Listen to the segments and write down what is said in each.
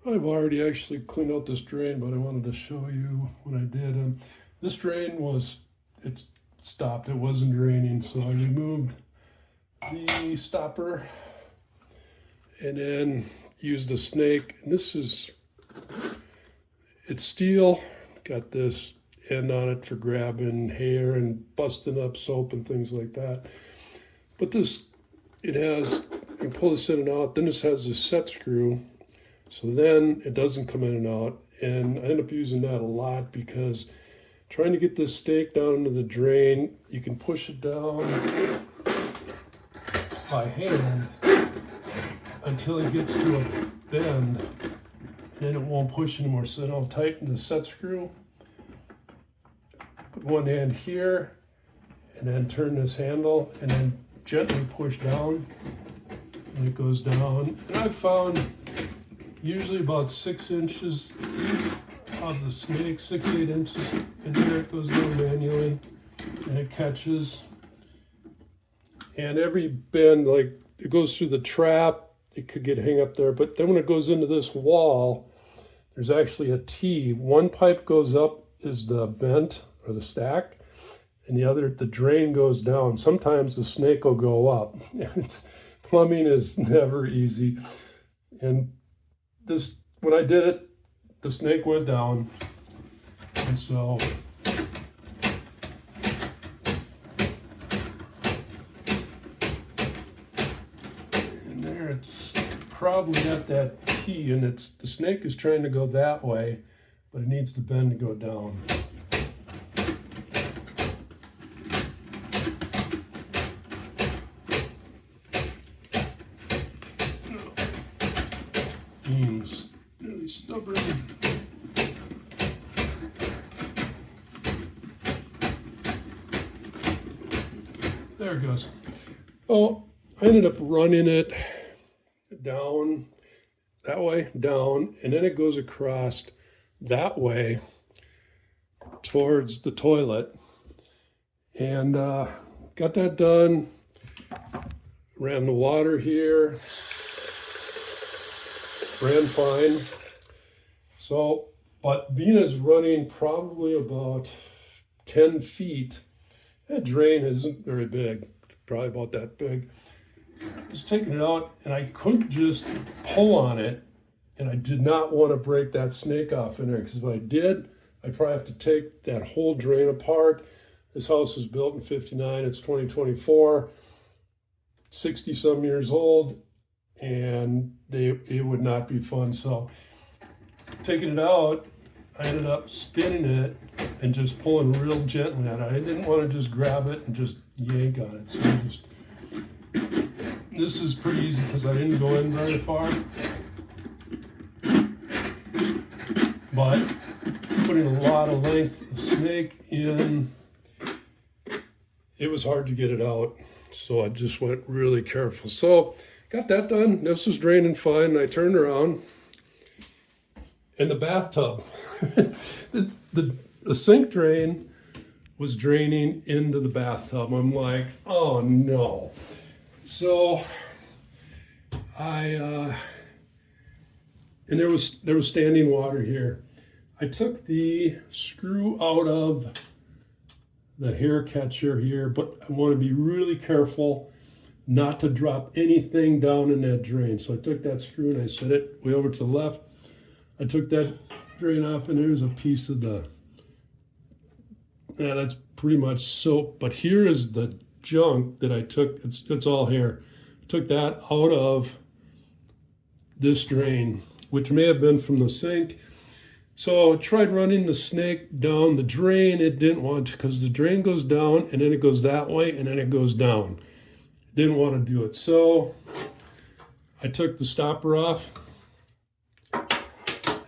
I've already actually cleaned out this drain, but I wanted to show you what I did. This drain it stopped, it wasn't draining, so I removed the stopper and then used a snake. And it's steel, got this end on it for grabbing hair and busting up soap and things like that. But you can pull this in and out, then this has this set screw. So then it doesn't come in and out, and I end up using that a lot because trying to get this stake down into the drain, you can push it down by hand until it gets to a bend, and then it won't push anymore. So then I'll tighten the set screw, put one hand here, and then turn this handle, and then gently push down, and it goes down. And I've found usually about 6 inches of the snake, 6-8 inches, and there it goes down manually, and it catches. And every bend, like it goes through the trap, it could hang up there, but then when it goes into this wall, there's actually a T. One pipe goes up is the vent or the stack, and the drain goes down. Sometimes the snake will go up. Plumbing is never easy. And when I did it, the snake went down, and so and there it's probably at that T, and the snake is trying to go that way, but it needs to bend to go down. Beans, really stubborn. There it goes. Oh, I ended up running it down that way, down, and then it goes across that way towards the toilet. And got that done. Ran the water here. Ran fine. So, but Vina's running probably about 10 feet. That drain isn't very big, probably about that big. I was taking it out and I couldn't just pull on it, and I did not want to break that snake off in there, because if I did, I'd probably have to take that whole drain apart. This house was built in '59, it's 2024, 60 some years old, and it would not be fun. So taking it out, I ended up spinning it and just pulling real gently on it. I didn't want to just grab it and just yank on it. So this is pretty easy because I didn't go in very far. But putting a lot of length of snake in, it was hard to get it out. So I just went really careful. So got that done. This was draining fine. And I turned around, and the bathtub, the sink drain was draining into the bathtub. I'm like, oh no. So and there was standing water here. I took the screw out of the hair catcher here, but I want to be really careful not to drop anything down in that drain. So I took that screw and I set it way over to the left. I took that drain off, and there's a piece of that's pretty much soap. But here is the junk that I took. It's all hair. I took that out of this drain, which may have been from the sink. So I tried running the snake down the drain. It didn't want to, because the drain goes down and then it goes that way and then it goes down. Didn't want to do it. So I took the stopper off.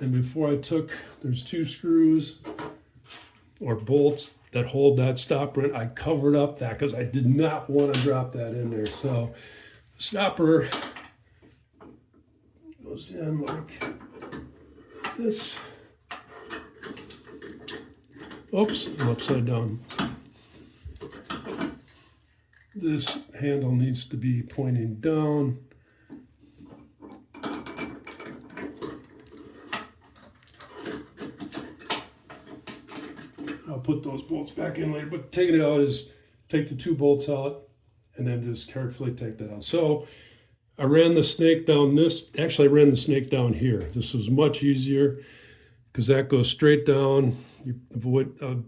And before there's 2 screws or bolts that hold that stopper in. I covered up that because I did not want to drop that in there. So the stopper goes in like this. Oops, I'm upside down. This handle needs to be pointing down. put those bolts back in later, but taking it out is take the 2 bolts out and then just carefully take that out. So I ran the snake down actually I ran the snake down here. This was much easier because that goes straight down. You avoid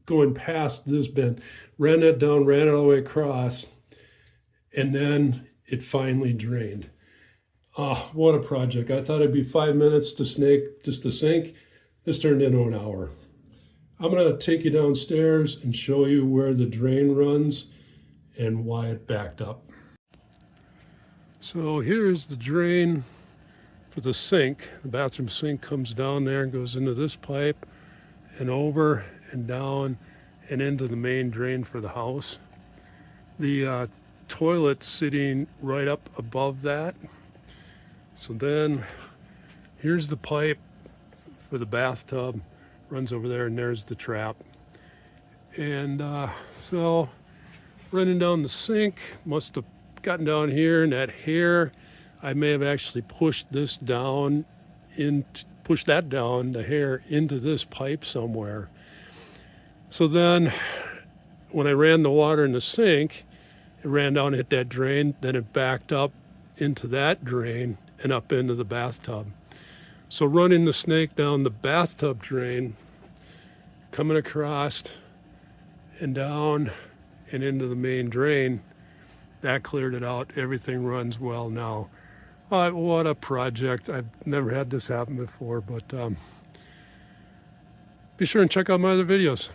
going past this bend. Ran that down, ran it all the way across, and then it finally drained. What a project. I thought it'd be 5 minutes to snake, just to sink. This turned into an hour. I'm gonna take you downstairs and show you where the drain runs and why it backed up. So here's the drain for the sink. The bathroom sink comes down there and goes into this pipe and over and down and into the main drain for the house. The toilet's sitting right up above that. So then here's the pipe for the bathtub, runs over there, and there's the trap. And so running down the sink, must have gotten down here, and that hair, I may have actually pushed this down, pushed that down, the hair, into this pipe somewhere. So then when I ran the water in the sink, it ran down, hit that drain, then it backed up into that drain and up into the bathtub. So running the snake down the bathtub drain, coming across and down and into the main drain, that cleared it out. Everything runs well now. What a project. I've never had this happen before, but be sure and check out my other videos.